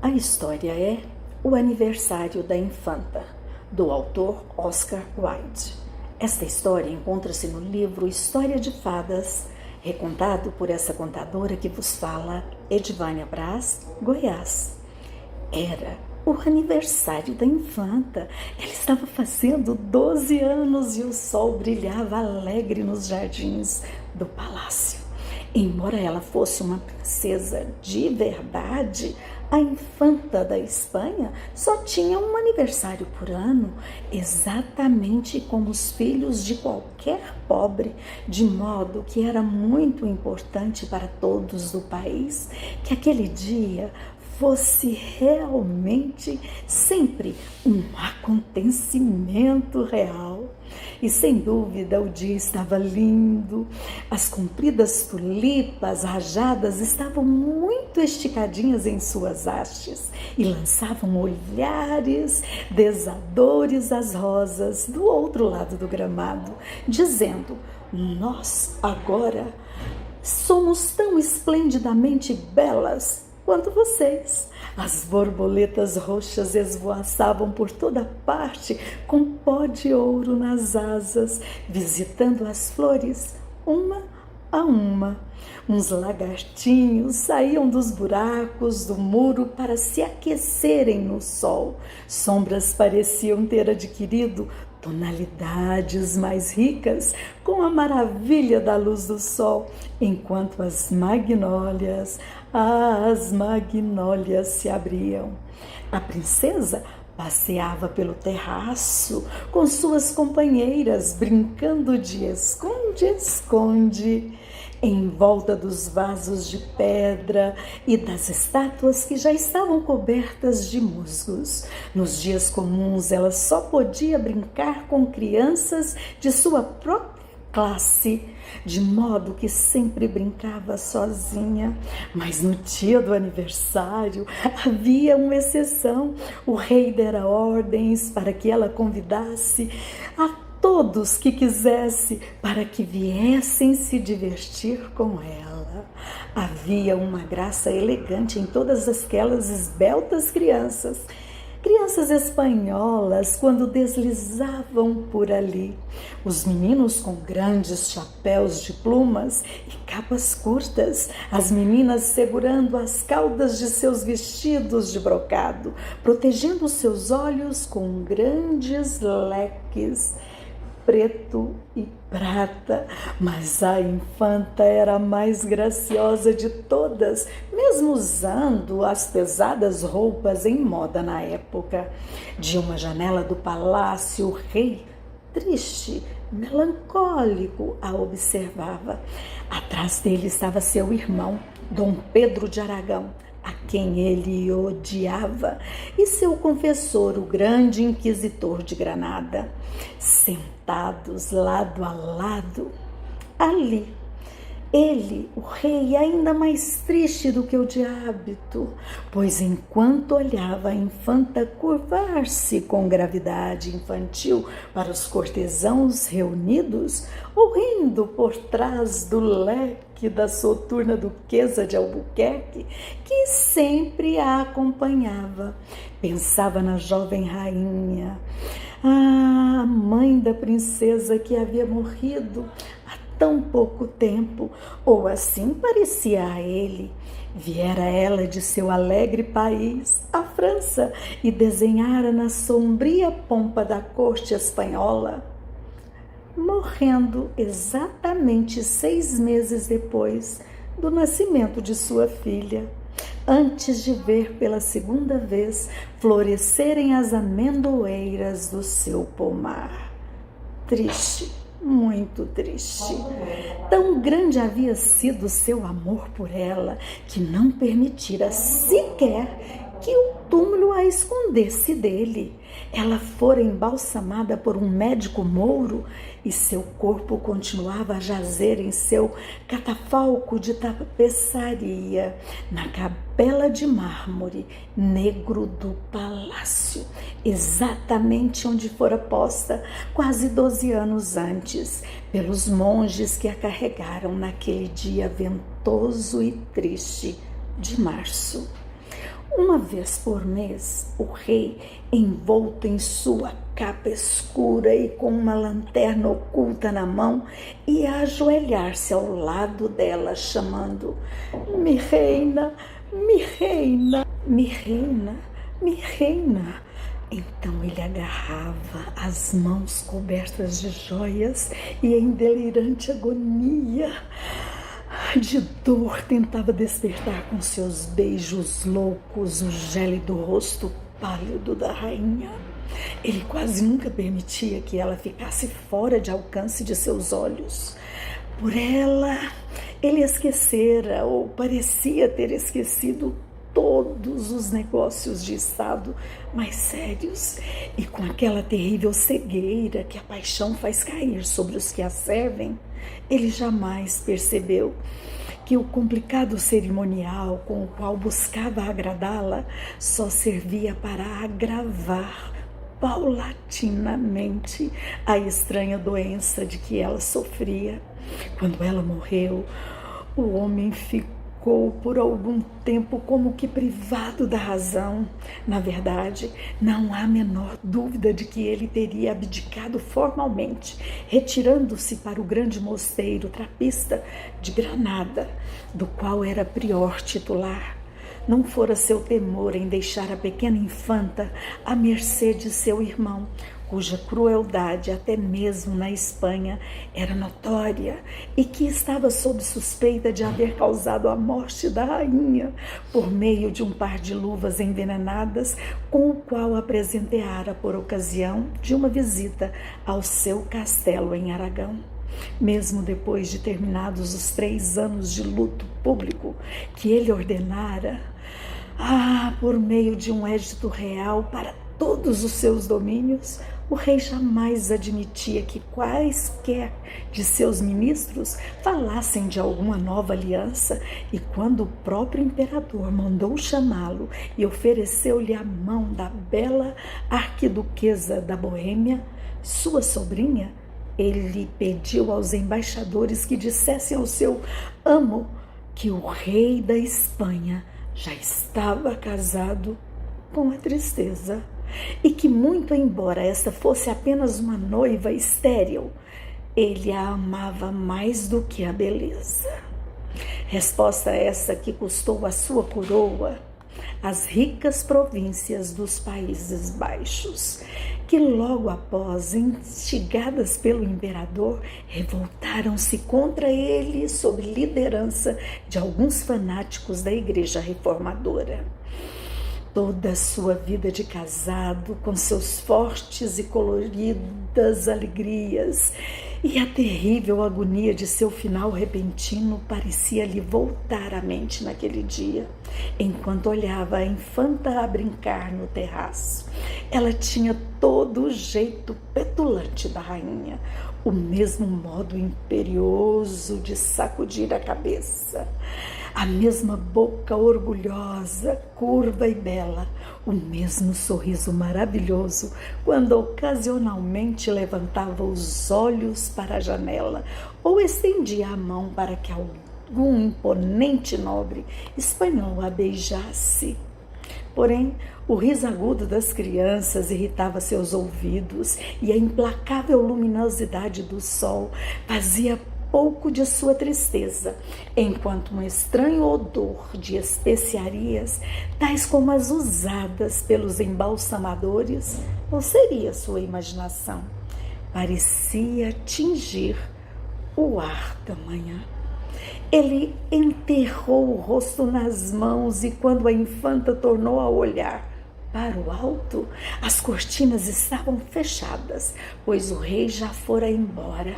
A história é O Aniversário da Infanta, do autor Oscar Wilde. Esta história encontra-se no livro História de Fadas, recontado por essa contadora que vos fala, Edivânia Braz, Goiás. Era o aniversário da infanta. Ela estava fazendo 12 anos e o sol brilhava alegre nos jardins do palácio. Embora ela fosse uma princesa de verdade, a infanta da Espanha só tinha um aniversário por ano, exatamente como os filhos de qualquer pobre, de modo que era muito importante para todos do país que aquele dia fosse realmente sempre um acontecimento real. E sem dúvida o dia estava lindo, as compridas tulipas rajadas estavam muito esticadinhas em suas hastes e lançavam olhares desadores às rosas do outro lado do gramado, dizendo: nós agora somos tão esplendidamente belas quanto vocês. As borboletas roxas esvoaçavam por toda parte com pó de ouro nas asas, visitando as flores uma a uma. Uns lagartinhos saíam dos buracos do muro para se aquecerem no sol. Sombras pareciam ter adquirido tonalidades mais ricas com a maravilha da luz do sol, enquanto as magnólias se abriam. A princesa passeava pelo terraço com suas companheiras, brincando de esconde-esconde, em volta dos vasos de pedra e das estátuas que já estavam cobertas de musgos. Nos dias comuns, ela só podia brincar com crianças de sua própria classe, de modo que sempre brincava sozinha. Mas no dia do aniversário havia uma exceção. O rei dera ordens para que ela convidasse a todos que quisesse para que viessem se divertir com ela. Havia uma graça elegante em todas aquelas esbeltas crianças espanholas, quando deslizavam por ali. Os meninos com grandes chapéus de plumas e capas curtas, as meninas segurando as caudas de seus vestidos de brocado, protegendo seus olhos com grandes leques preto e prata. Mas a infanta era a mais graciosa de todas, mesmo usando as pesadas roupas em moda na época. De uma janela do palácio, o rei, triste, melancólico, a observava. Atrás dele estava seu irmão, Dom Pedro de Aragão, a quem ele odiava, e seu confessor, o grande inquisidor de Granada, sentados lado a lado. Ali, ele, o rei, ainda mais triste do que o de hábito, pois enquanto olhava a infanta curvar-se com gravidade infantil para os cortesãos reunidos, ou rindo por trás do leque da soturna duquesa de Albuquerque, que sempre a acompanhava, pensava na jovem rainha, a mãe da princesa que havia morrido há tão pouco tempo, ou assim parecia a ele. Viera ela de seu alegre país, a França, e desenhara na sombria pompa da corte espanhola, morrendo exatamente 6 meses depois do nascimento de sua filha, antes de ver pela segunda vez florescerem as amendoeiras do seu pomar. Triste, muito triste. Tão grande havia sido seu amor por ela que não permitira sequer que o túmulo a escondesse dele. Ela fora embalsamada por um médico mouro e seu corpo continuava a jazer em seu catafalco de tapeçaria, na capela de mármore negro do palácio, exatamente onde fora posta quase 12 anos antes, pelos monges que a carregaram naquele dia ventoso e triste de março. Uma vez por mês, o rei, envolto em sua capa escura e com uma lanterna oculta na mão, ia ajoelhar-se ao lado dela, chamando: "Mi reina, mi reina, mi reina, mi reina." Então ele agarrava as mãos cobertas de joias e, em delirante agonia de dor, tentava despertar com seus beijos loucos o gélido rosto pálido da rainha. Ele quase nunca permitia que ela ficasse fora de alcance de seus olhos. Por ela, ele esquecera, ou parecia ter esquecido, todos os negócios de Estado mais sérios, e com aquela terrível cegueira que a paixão faz cair sobre os que a servem, ele jamais percebeu que o complicado cerimonial com o qual buscava agradá-la só servia para agravar paulatinamente a estranha doença de que ela sofria. Quando ela morreu, o homem ficou por algum tempo como que privado da razão. Na verdade, não há menor dúvida de que ele teria abdicado formalmente, retirando-se para o grande mosteiro trapista de Granada, do qual era prior titular. Não fora seu temor em deixar a pequena infanta à mercê de seu irmão, cuja crueldade até mesmo na Espanha era notória e que estava sob suspeita de haver causado a morte da rainha por meio de um par de luvas envenenadas com o qual a presenteara por ocasião de uma visita ao seu castelo em Aragão. Mesmo depois de terminados os 3 anos de luto público que ele ordenara, por meio de um édito real para todos os seus domínios, o rei jamais admitia que quaisquer de seus ministros falassem de alguma nova aliança, e quando o próprio imperador mandou chamá-lo e ofereceu-lhe a mão da bela arquiduquesa da Boêmia, sua sobrinha, ele pediu aos embaixadores que dissessem ao seu amo que o rei da Espanha já estava casado com a tristeza, e que, muito embora esta fosse apenas uma noiva estéril, ele a amava mais do que a beleza. Resposta essa que custou à sua coroa as ricas províncias dos Países Baixos, que logo após, instigadas pelo imperador, revoltaram-se contra ele sob liderança de alguns fanáticos da Igreja Reformadora. Toda a sua vida de casado, com seus fortes e coloridas alegrias, e a terrível agonia de seu final repentino parecia lhe voltar à mente naquele dia, enquanto olhava a infanta a brincar no terraço. Ela tinha todo o jeito petulante da rainha, o mesmo modo imperioso de sacudir a cabeça, a mesma boca orgulhosa, curva e bela, o mesmo sorriso maravilhoso quando ocasionalmente levantava os olhos para a janela ou estendia a mão para que algum imponente nobre espanhol a beijasse. Porém, o riso agudo das crianças irritava seus ouvidos e a implacável luminosidade do sol fazia pouco de sua tristeza, enquanto um estranho odor de especiarias, tais como as usadas pelos embalsamadores, ou seria sua imaginação, parecia tingir o ar da manhã. Ele enterrou o rosto nas mãos e, quando a infanta tornou a olhar para o alto, as cortinas estavam fechadas, pois o rei já fora embora.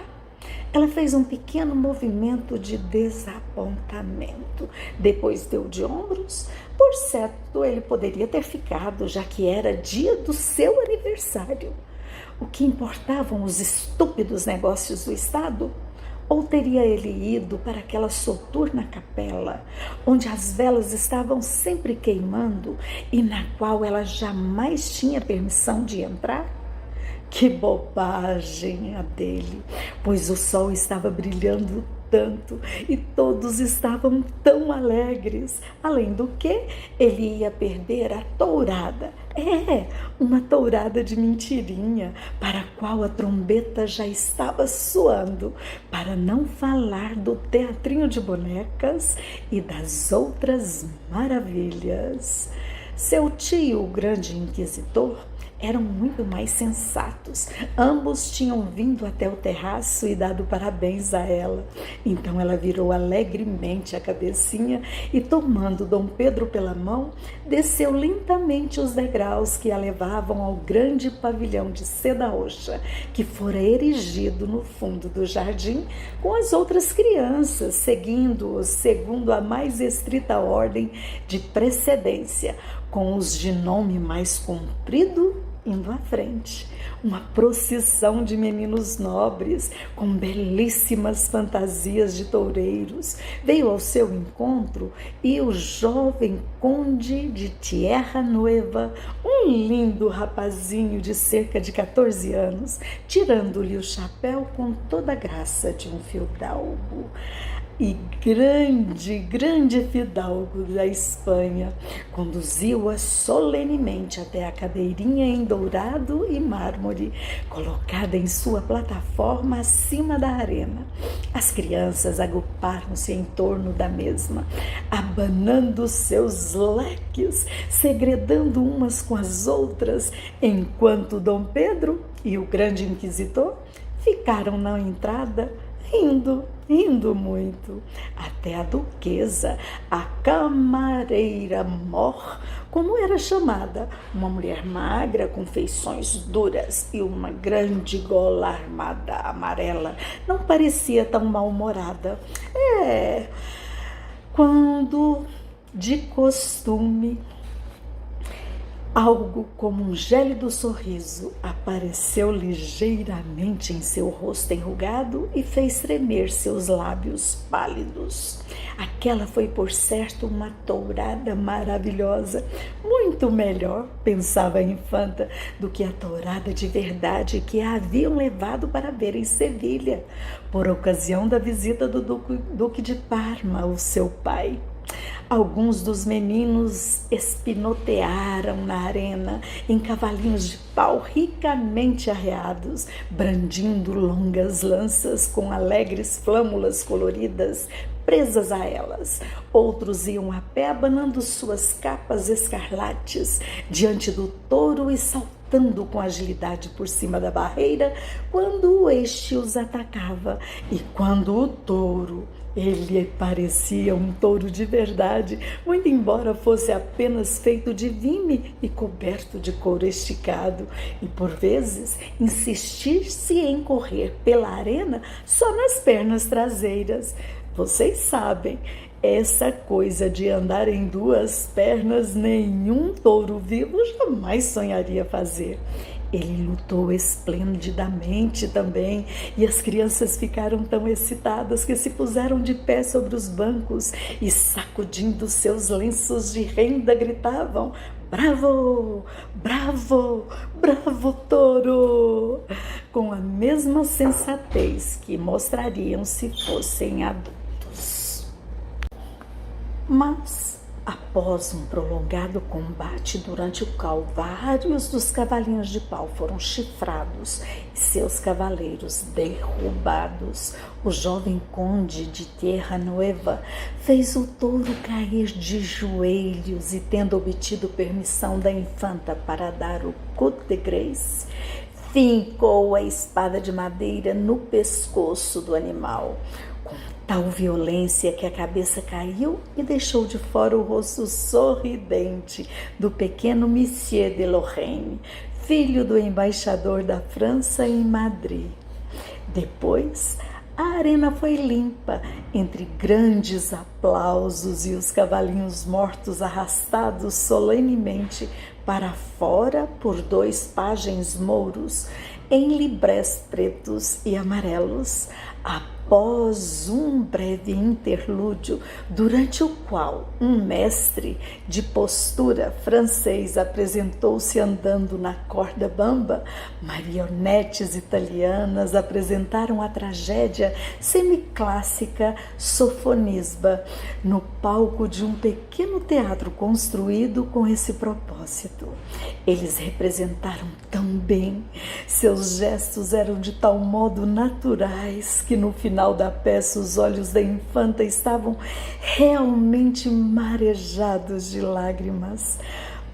Ela fez um pequeno movimento de desapontamento. Depois deu de ombros. Por certo, ele poderia ter ficado, já que era dia do seu aniversário. O que importavam os estúpidos negócios do Estado? Ou teria ele ido para aquela soturna capela, onde as velas estavam sempre queimando e na qual ela jamais tinha permissão de entrar? Que bobagem a dele, pois o sol estava brilhando tanto e todos estavam tão alegres. Além do que, ele ia perder a tourada. Uma tourada de mentirinha, para a qual a trombeta já estava soando, para não falar do teatrinho de bonecas e das outras maravilhas. Seu tio, o grande inquisidor, eram muito mais sensatos. Ambos tinham vindo até o terraço e dado parabéns a ela. Então ela virou alegremente a cabecinha e, tomando Dom Pedro pela mão, desceu lentamente os degraus que a levavam ao grande pavilhão de seda roxa, que fora erigido no fundo do jardim, com as outras crianças, seguindo-os segundo a mais estrita ordem de precedência, com os de nome mais comprido indo à frente. Uma procissão de meninos nobres, com belíssimas fantasias de toureiros, veio ao seu encontro, e o jovem conde de Tierra Nueva, um lindo rapazinho de cerca de 14 anos, tirando-lhe o chapéu com toda a graça de um fidalgo. E grande fidalgo da Espanha, conduziu-a solenemente até a cadeirinha em dourado e mármore, colocada em sua plataforma acima da arena. As crianças agruparam-se em torno da mesma, abanando seus leques, segredando umas com as outras, enquanto Dom Pedro e o grande inquisidor ficaram na entrada, rindo muito. Até a duquesa, a camareira mor, como era chamada, uma mulher magra com feições duras e uma grande gola armada amarela, não parecia tão mal-humorada. Quando de costume, algo como um gélido sorriso apareceu ligeiramente em seu rosto enrugado e fez tremer seus lábios pálidos. Aquela foi, por certo, uma tourada maravilhosa, muito melhor, pensava a infanta, do que a tourada de verdade que a haviam levado para ver em Sevilha, por ocasião da visita do Duque de Parma, o seu pai. Alguns dos meninos espinotearam na arena em cavalinhos de pau ricamente arreados, brandindo longas lanças com alegres flâmulas coloridas presas a elas. Outros iam a pé abanando suas capas escarlates diante do touro e saltando com agilidade por cima da barreira quando este os atacava. E quando o touro, ele parecia um touro de verdade, muito embora fosse apenas feito de vime e coberto de couro esticado, e por vezes insistir-se em correr pela arena só nas pernas traseiras. Vocês sabem, essa coisa de andar em duas pernas nenhum touro vivo jamais sonharia fazer. Ele lutou esplendidamente também, e as crianças ficaram tão excitadas que se puseram de pé sobre os bancos e, sacudindo seus lenços de renda, gritavam: "Bravo! Bravo! Bravo, touro!", com a mesma sensatez que mostrariam se fossem adultos. Mas, após um prolongado combate, durante o qual vários dos cavalinhos de pau foram chifrados e seus cavaleiros derrubados, o jovem conde de Tierra Nueva fez o touro cair de joelhos e, tendo obtido permissão da infanta para dar o coup de grâce, fincou a espada de madeira no pescoço do animal, com tal violência que a cabeça caiu e deixou de fora o rosto sorridente do pequeno Monsieur de Lorraine, filho do embaixador da França em Madrid. Depois, a arena foi limpa, entre grandes aplausos e os cavalinhos mortos arrastados solenemente para fora por 2 pajens mouros em librés pretos e amarelos. A Após um breve interlúdio, durante o qual um mestre de postura francês apresentou-se andando na corda bamba, marionetes italianas apresentaram a tragédia semiclássica Sofonisba no palco de um pequeno teatro construído com esse propósito. Eles representaram tão bem, seus gestos eram de tal modo naturais que no final da peça os olhos da infanta estavam realmente marejados de lágrimas.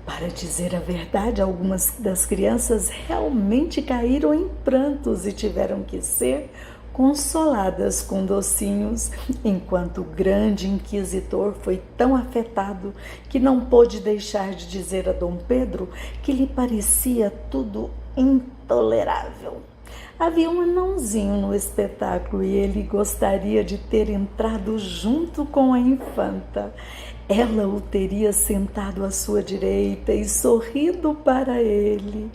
Para dizer a verdade, algumas das crianças realmente caíram em prantos e tiveram que ser consoladas com docinhos, enquanto o grande inquisitor foi tão afetado que não pôde deixar de dizer a Dom Pedro que lhe parecia tudo intolerável. Havia um anãozinho no espetáculo e ele gostaria de ter entrado junto com a infanta. Ela o teria sentado à sua direita e sorrido para ele,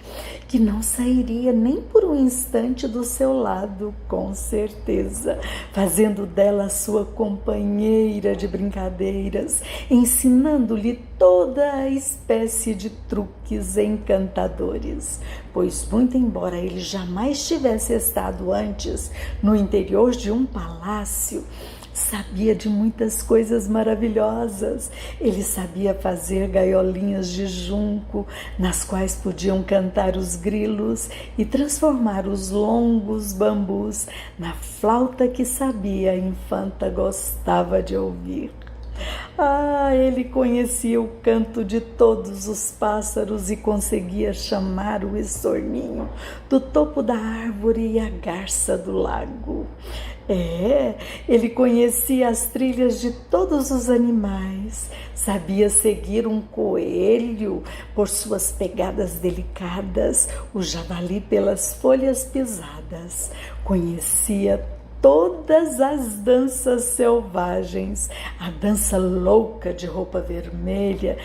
que não sairia nem por um instante do seu lado, com certeza, fazendo dela sua companheira de brincadeiras, ensinando-lhe toda a espécie de truques encantadores, pois muito embora ele jamais tivesse estado antes no interior de um palácio, sabia de muitas coisas maravilhosas. Ele sabia fazer gaiolinhas de junco, nas quais podiam cantar os grilos e transformar os longos bambus na flauta que sabia a infanta gostava de ouvir. Ele conhecia o canto de todos os pássaros e conseguia chamar o estorninho do topo da árvore e a garça do lago. Ele conhecia as trilhas de todos os animais, sabia seguir um coelho por suas pegadas delicadas, o javali pelas folhas pisadas, conhecia todas as danças selvagens, a dança louca de roupa vermelha,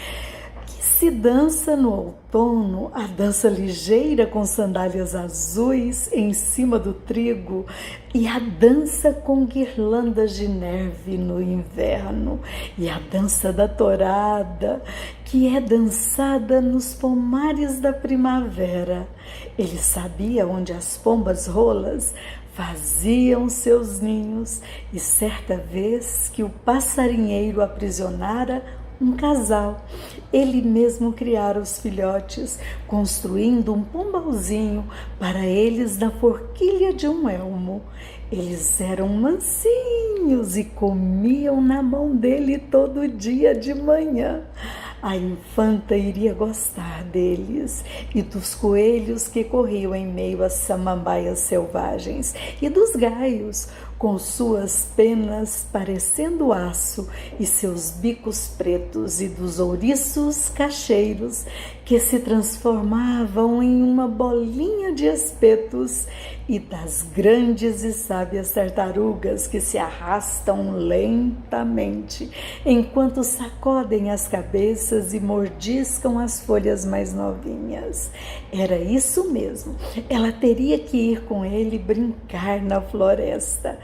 que se dança no outono, a dança ligeira com sandálias azuis em cima do trigo e a dança com guirlandas de neve no inverno e a dança da tourada, que é dançada nos pomares da primavera. Ele sabia onde as pombas rolas faziam seus ninhos e certa vez que o passarinheiro aprisionara um casal, ele mesmo criara os filhotes, construindo um pombauzinho para eles na forquilha de um elmo. Eles eram mansinhos e comiam na mão dele todo dia de manhã. A infanta iria gostar deles e dos coelhos que corriam em meio às samambaias selvagens e dos gaios, com suas penas parecendo aço e seus bicos pretos, e dos ouriços cacheiros que se transformavam em uma bolinha de espetos, e das grandes e sábias tartarugas que se arrastam lentamente enquanto sacodem as cabeças e mordiscam as folhas mais novinhas. Era isso mesmo, ela teria que ir com ele brincar na floresta.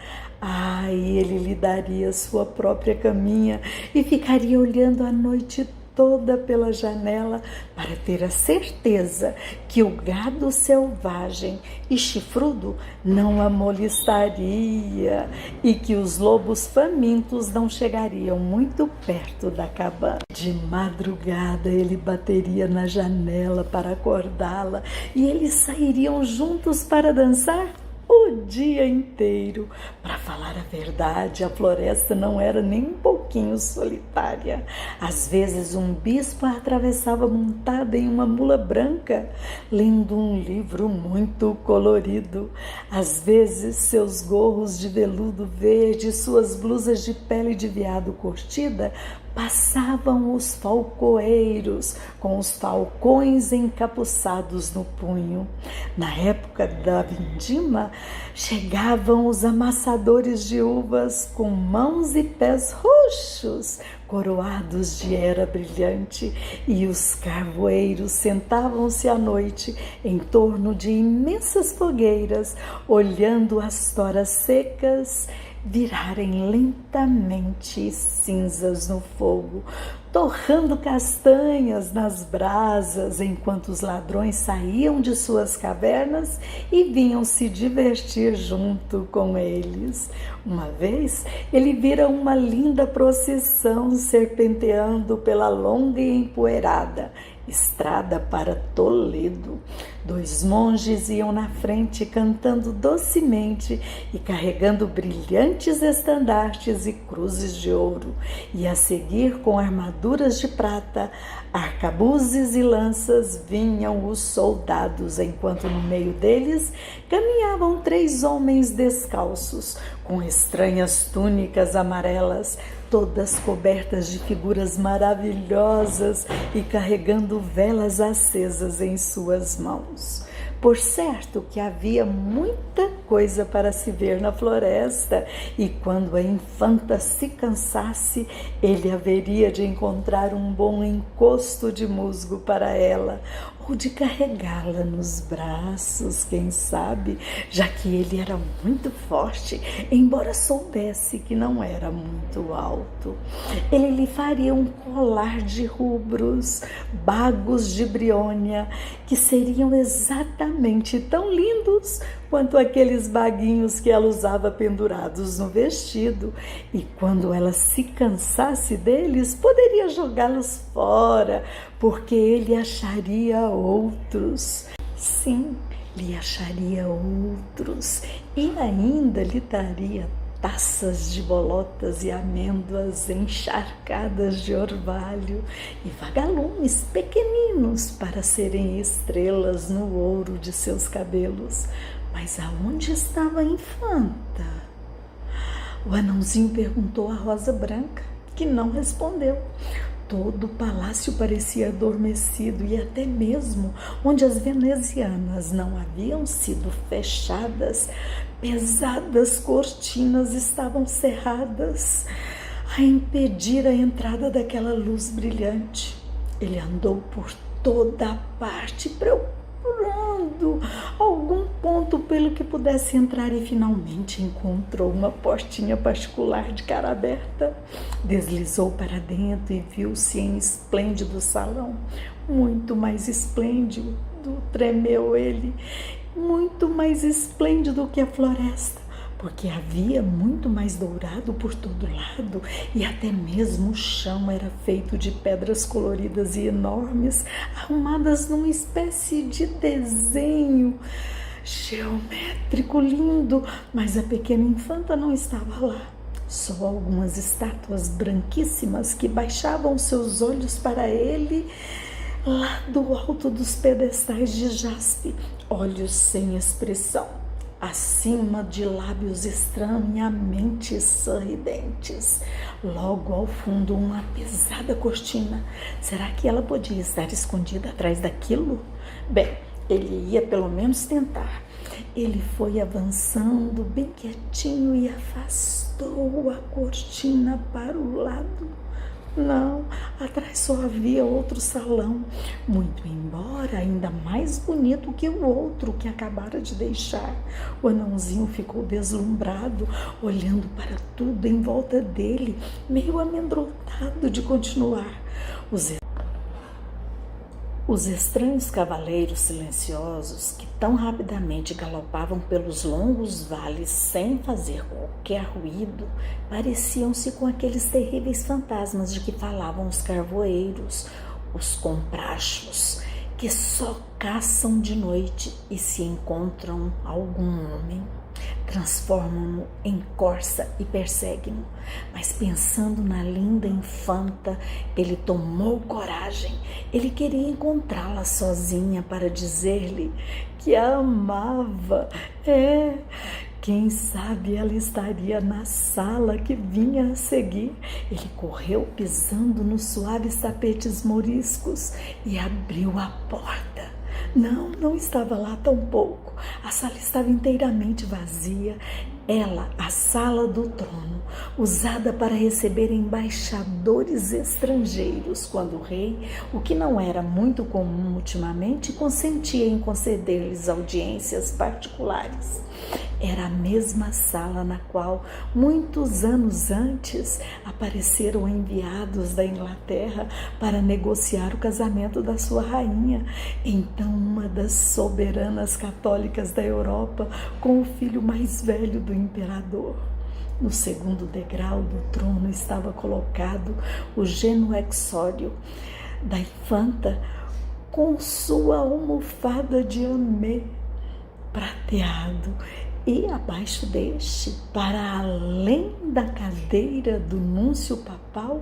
E ele lhe daria sua própria caminha e ficaria olhando a noite toda pela janela para ter a certeza que o gado selvagem e chifrudo não a molestaria e que os lobos famintos não chegariam muito perto da cabana. De madrugada ele bateria na janela para acordá-la e eles sairiam juntos para dançar o dia inteiro. Para falar a verdade, a floresta não era nem um pouquinho solitária. Às vezes um bispo a atravessava montada em uma mula branca, lendo um livro muito colorido. Às vezes seus gorros de veludo verde, suas blusas de pele de veado curtida, passavam os falcoeiros com os falcões encapuçados no punho. Na época da vindima, chegavam os amassadores de uvas com mãos e pés roxos luxos, coroados de era brilhante, e os carvoeiros sentavam-se à noite em torno de imensas fogueiras, olhando as toras secas virarem lentamente cinzas no fogo, torrando castanhas nas brasas, enquanto os ladrões saíam de suas cavernas e vinham se divertir junto com eles. Uma vez, ele vira uma linda procissão serpenteando pela longa e empoeirada estrada para Toledo. 2 monges iam na frente cantando docemente e carregando brilhantes estandartes e cruzes de ouro, e a seguir, com armaduras de prata, arcabuzes e lanças, vinham os soldados, enquanto no meio deles caminhavam 3 homens descalços, com estranhas túnicas amarelas, todas cobertas de figuras maravilhosas e carregando velas acesas em suas mãos. Por certo que havia muita coisa para se ver na floresta, e quando a infanta se cansasse, ele haveria de encontrar um bom encosto de musgo para ela, ou de carregá-la nos braços, quem sabe, já que ele era muito forte, embora soubesse que não era muito alto. Ele lhe faria um colar de rubros, bagos de briônia, que seriam exatamente tão lindos quanto aqueles baguinhos que ela usava pendurados no vestido, e quando ela se cansasse deles, poderia jogá-los fora, porque ele acharia outros. Sim, lhe acharia outros, e ainda lhe daria taças de bolotas e amêndoas encharcadas de orvalho e vagalumes pequeninos para serem estrelas no ouro de seus cabelos. Mas aonde estava a infanta? O anãozinho perguntou à Rosa Branca, que não respondeu. Todo o palácio parecia adormecido, e até mesmo onde as venezianas não haviam sido fechadas, pesadas cortinas estavam cerradas a impedir a entrada daquela luz brilhante. Ele andou por toda a parte, procurando algum ponto pelo que pudesse entrar, e finalmente encontrou uma portinha particular de cara aberta. Deslizou para dentro e viu-se em esplêndido salão, muito mais esplêndido, tremeu ele, muito mais esplêndido que a floresta, porque havia muito mais dourado por todo lado, e até mesmo o chão era feito de pedras coloridas e enormes, arrumadas numa espécie de desenho geométrico lindo. Mas a pequena infanta não estava lá. Só algumas estátuas branquíssimas que baixavam seus olhos para ele lá do alto dos pedestais de jaspe, olhos sem expressão, acima de lábios estranhamente sorridentes. Logo ao fundo, uma pesada cortina. Será que ela podia estar escondida atrás daquilo? Bem, ele ia pelo menos tentar. Ele foi avançando bem quietinho e afastou a cortina para o lado. Não, atrás só havia outro salão, muito embora ainda mais bonito que o outro que acabara de deixar. O anãozinho ficou deslumbrado, olhando para tudo em volta dele, meio amedrontado de continuar. Os estranhos cavaleiros silenciosos, que tão rapidamente galopavam pelos longos vales sem fazer qualquer ruído, pareciam-se com aqueles terríveis fantasmas de que falavam os carvoeiros, os comprachos, que só caçam de noite e, se encontram algum homem, transformam-no em corça e perseguem-no. Mas pensando na linda infanta, ele tomou coragem. Ele queria encontrá-la sozinha para dizer-lhe que a amava. Quem sabe ela estaria na sala que vinha a seguir. Ele correu pisando nos suaves tapetes moriscos e abriu a porta. Não estava lá tampouco. A sala estava inteiramente vazia. Ela, a sala do trono, usada para receber embaixadores estrangeiros, quando o rei, o que não era muito comum ultimamente, consentia em conceder-lhes audiências particulares. Era a mesma sala na qual, muitos anos antes, apareceram enviados da Inglaterra para negociar o casamento da sua rainha, então uma das soberanas católicas da Europa, com o filho mais velho do imperador. No segundo degrau do trono estava colocado o genuflexório da infanta com sua almofada de amê prateado, e abaixo deste, para além da cadeira do núncio papal,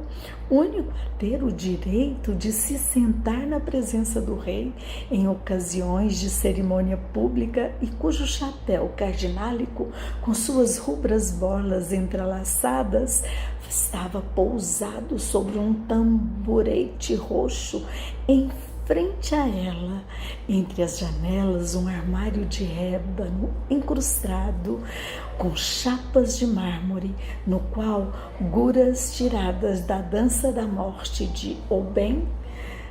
único a ter o direito de se sentar na presença do rei em ocasiões de cerimônia pública e cujo chapéu cardinálico, com suas rubras borlas entrelaçadas, estava pousado sobre um tamborete roxo em frente a ela, entre as janelas, um armário de ébano incrustado com chapas de mármore, no qual guras tiradas da Dança da Morte de Oben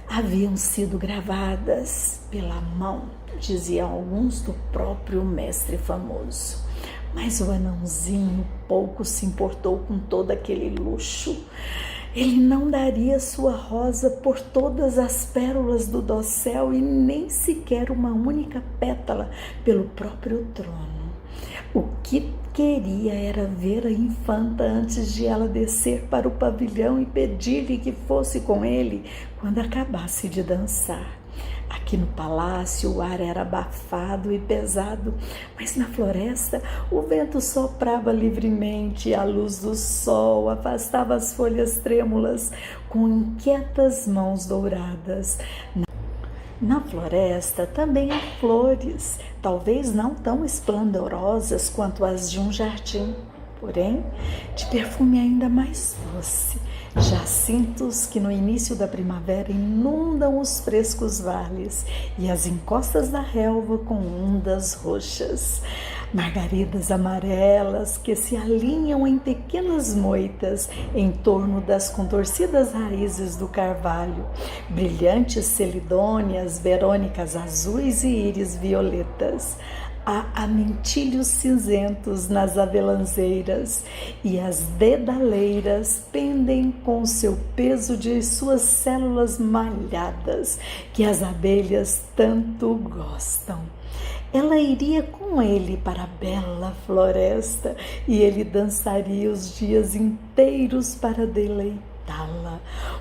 haviam sido gravadas pela mão, diziam alguns, do próprio mestre famoso. Mas o anãozinho pouco se importou com todo aquele luxo. Ele não daria sua rosa por todas as pérolas do dossel e nem sequer uma única pétala pelo próprio trono. O que queria era ver a infanta antes de ela descer para o pavilhão e pedir-lhe que fosse com ele quando acabasse de dançar. Aqui no palácio o ar era abafado e pesado, mas na floresta o vento soprava livremente e a luz do sol afastava as folhas trêmulas com inquietas mãos douradas. Na floresta também há flores, talvez não tão esplendorosas quanto as de um jardim, porém de perfume ainda mais doce. Jacintos que no início da primavera inundam os frescos vales e as encostas da relva com ondas roxas. Margaridas amarelas que se alinham em pequenas moitas em torno das contorcidas raízes do carvalho. Brilhantes celidônias, verônicas azuis e íris violetas. Há amentilhos cinzentos nas avelãzeiras e as dedaleiras pendem com seu peso de suas células malhadas que as abelhas tanto gostam. Ela iria com ele para a bela floresta e ele dançaria os dias inteiros para deleitá-la.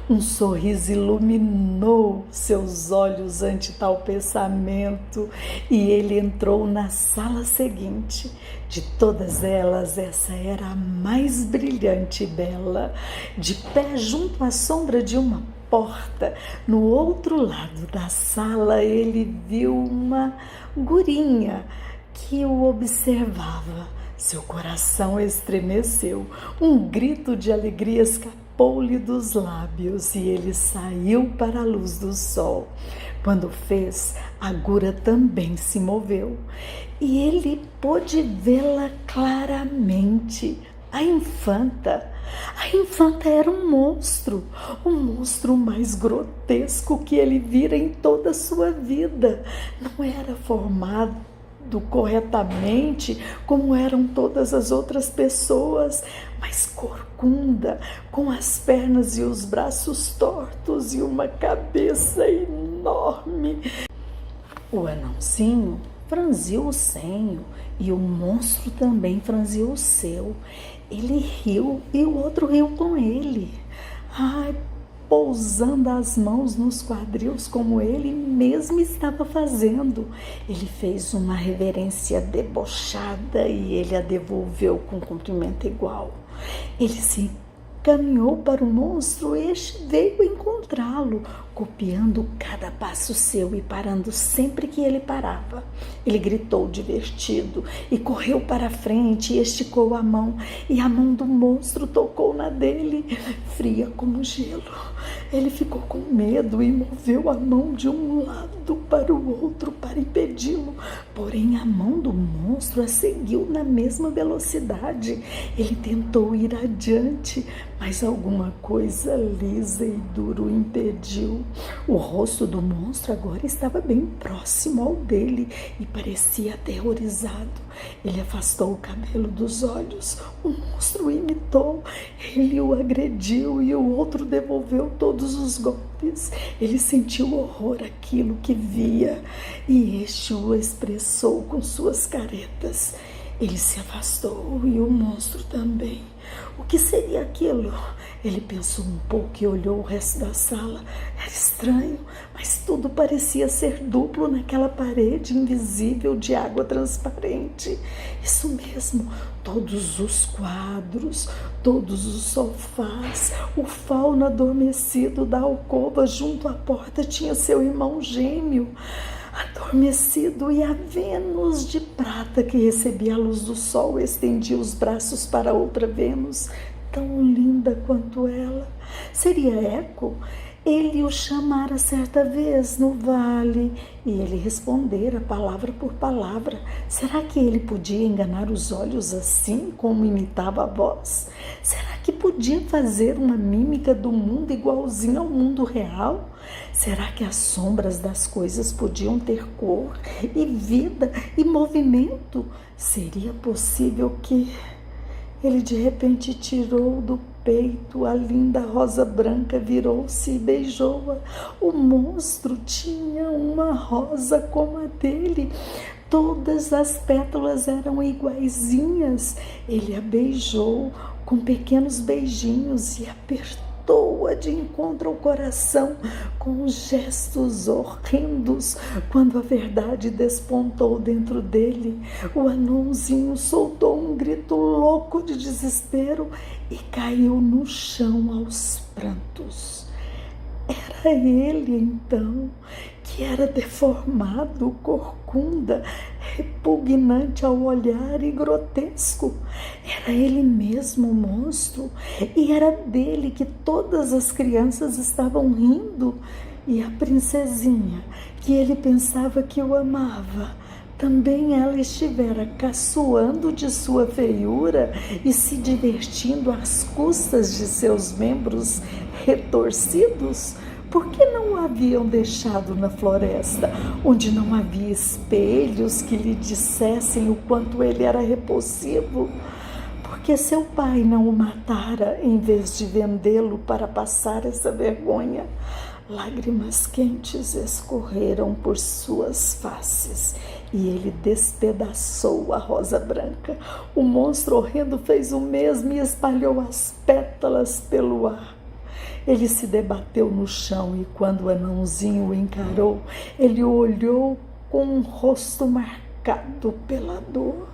Um sorriso iluminou seus olhos ante tal pensamento e ele entrou na sala seguinte. De todas elas, essa era a mais brilhante e bela. De pé junto à sombra de uma porta, no outro lado da sala, ele viu uma gurinha que o observava. Seu coração estremeceu, um grito de alegria escapou-lhe dos lábios e ele saiu para a luz do sol. Quando fez, a gura também se moveu e ele pôde vê-la claramente. A infanta era um monstro, o monstro mais grotesco que ele vira em toda a sua vida. Não era formado corretamente como eram todas as outras pessoas, mas corcunda, com as pernas e os braços tortos e uma cabeça enorme. O anãozinho franziu o senho e o monstro também franziu o seu. Ele riu e o outro riu com ele. Ai, pousando as mãos nos quadris como ele mesmo estava fazendo. Ele fez uma reverência debochada e ele a devolveu com cumprimento igual. Ele se caminhou para o monstro, este veio encontrá-lo, copiando cada passo seu e parando sempre que ele parava. Ele gritou divertido e correu para a frente e esticou a mão, e a mão do monstro tocou na dele, fria como gelo. Ele ficou com medo e moveu a mão de um lado para o outro para impedi-lo, porém a mão do monstro a seguiu na mesma velocidade. Ele tentou ir adiante, mas alguma coisa lisa e dura o impediu. O rosto do monstro agora estava bem próximo ao dele e parecia aterrorizado. Ele afastou o cabelo dos olhos. O monstro o imitou. Ele o agrediu e o outro devolveu todos os golpes. Ele sentiu horror àquilo que via e este o expressou com suas caretas. Ele se afastou e o monstro também. O que seria aquilo? Ele pensou um pouco e olhou o resto da sala. Era estranho, mas tudo parecia ser duplo naquela parede invisível de água transparente. Isso mesmo, todos os quadros, todos os sofás, o fauno adormecido da alcova junto à porta tinha seu irmão gêmeo adormecido, e a Vênus de prata que recebia a luz do sol estendia os braços para outra Vênus, tão linda quanto ela. Seria Eco? Ele o chamara certa vez no vale e ele respondera palavra por palavra. Será que ele podia enganar os olhos assim como imitava a voz? Será que podia fazer uma mímica do mundo igualzinha ao mundo real? Será que as sombras das coisas podiam ter cor e vida e movimento? Seria possível que... Ele de repente tirou do peito a linda rosa branca, virou-se e beijou-a. O monstro tinha uma rosa como a dele. Todas as pétalas eram iguaizinhas. Ele a beijou com pequenos beijinhos e apertou-a de encontro ao coração com gestos horrendos. Quando a verdade despontou dentro dele, o anãozinho soltou um grito louco de desespero e caiu no chão aos prantos. Era ele, então, que era deformado, corcunda, repugnante ao olhar e grotesco. Era ele mesmo o monstro, e era dele que todas as crianças estavam rindo. E a princesinha, que ele pensava que o amava, também ela estivera caçoando de sua feiura e se divertindo às custas de seus membros retorcidos. Por que não o haviam deixado na floresta, onde não havia espelhos que lhe dissessem o quanto ele era repulsivo? Por que seu pai não o matara em vez de vendê-lo para passar essa vergonha? Lágrimas quentes escorreram por suas faces e ele despedaçou a rosa branca. O monstro horrendo fez o mesmo e espalhou as pétalas pelo ar. Ele se debateu no chão e quando o anãozinho o encarou, ele o olhou com um rosto marcado pela dor.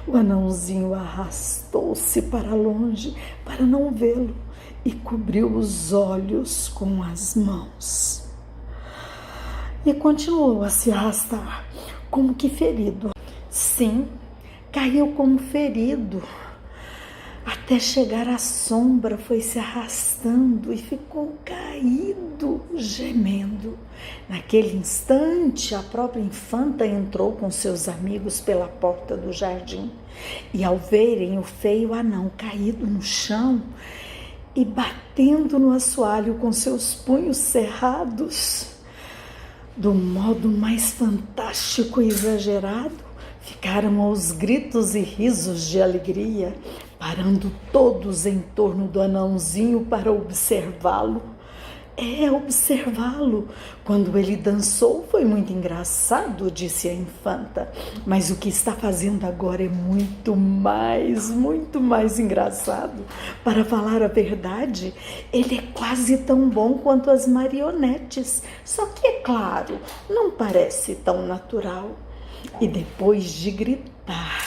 O anãozinho arrastou-se para longe para não vê-lo e cobriu os olhos com as mãos. E continuou a se arrastar, como que ferido. Sim, caiu como ferido. Até chegar à sombra, foi se arrastando e ficou caído, gemendo. Naquele instante, a própria infanta entrou com seus amigos pela porta do jardim. E ao verem o feio anão caído no chão e batendo no assoalho com seus punhos cerrados, do modo mais fantástico e exagerado, ficaram aos gritos e risos de alegria, parando todos em torno do anãozinho para observá-lo. Observá-lo. Quando ele dançou foi muito engraçado, disse a infanta, mas o que está fazendo agora é muito mais engraçado. Para falar a verdade, ele é quase tão bom quanto as marionetes, só que, é claro, não parece tão natural. E depois de gritar,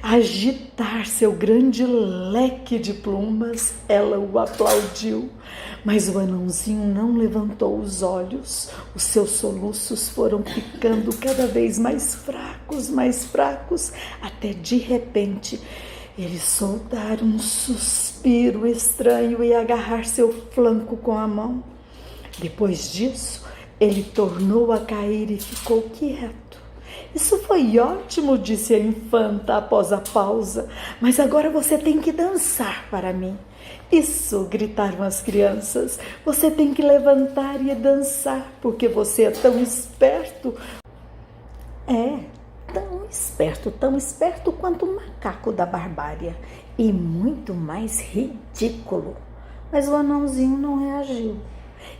agitar seu grande leque de plumas, ela o aplaudiu. Mas o anãozinho não levantou os olhos. Os seus soluços foram ficando cada vez mais fracos, até de repente ele soltar um suspiro estranho e agarrar seu flanco com a mão. Depois disso, ele tornou a cair e ficou quieto. Isso foi ótimo, disse a infanta após a pausa, mas agora você tem que dançar para mim. Isso, gritaram as crianças, você tem que levantar e dançar, porque você é tão esperto. É, tão esperto quanto o macaco da barbárie, e muito mais ridículo. Mas o anãozinho não reagiu,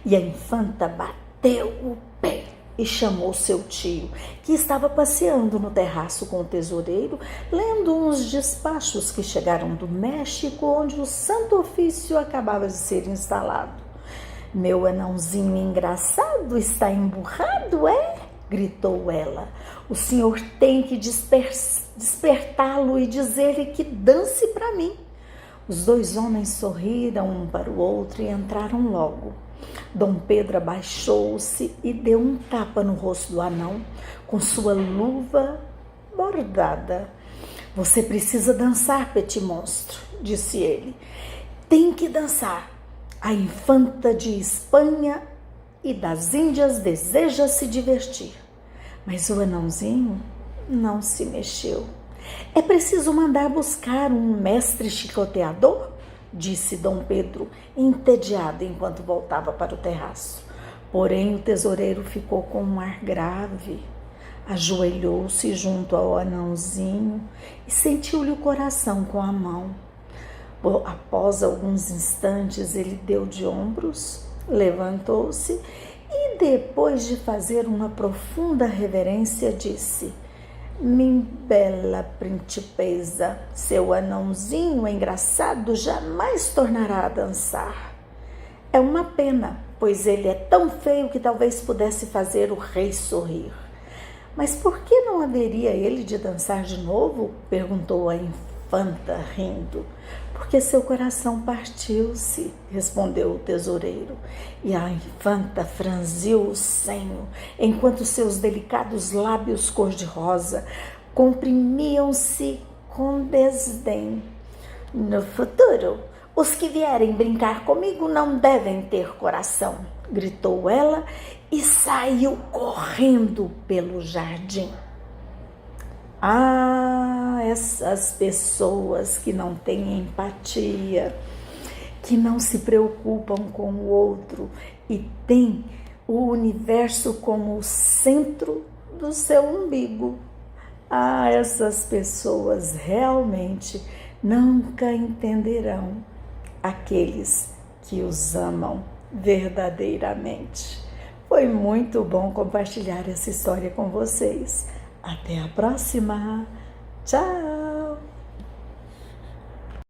e a infanta bateu o pé e chamou seu tio, que estava passeando no terraço com o tesoureiro, lendo uns despachos que chegaram do México, onde o Santo Ofício acabava de ser instalado. Meu anãozinho engraçado está emburrado, é? Gritou ela. O senhor tem que despertá-lo e dizer-lhe que dance para mim. Os dois homens sorriram um para o outro e entraram logo. Dom Pedro abaixou-se e deu um tapa no rosto do anão com sua luva bordada. Você precisa dançar, petit monstro, disse ele. Tem que dançar. A infanta de Espanha e das Índias deseja se divertir. Mas o anãozinho não se mexeu. É preciso mandar buscar um mestre chicoteador? Disse Dom Pedro, entediado enquanto voltava para o terraço. Porém, o tesoureiro ficou com um ar grave. Ajoelhou-se junto ao anãozinho e sentiu-lhe o coração com a mão. Após alguns instantes, ele deu de ombros, levantou-se e, depois de fazer uma profunda reverência, disse: Minha bela principesa, seu anãozinho engraçado jamais tornará a dançar. É uma pena, pois ele é tão feio que talvez pudesse fazer o rei sorrir. Mas por que não haveria ele de dançar de novo? Perguntou a infanta, rindo. Porque seu coração partiu-se, respondeu o tesoureiro. E a infanta franziu o senho, enquanto seus delicados lábios cor-de-rosa comprimiam-se com desdém. No futuro, os que vierem brincar comigo não devem ter coração, gritou ela e saiu correndo pelo jardim. Ah, essas pessoas que não têm empatia, que não se preocupam com o outro e têm o universo como o centro do seu umbigo. Ah, essas pessoas realmente nunca entenderão aqueles que os amam verdadeiramente. Foi muito bom compartilhar essa história com vocês. Até a próxima. Tchau!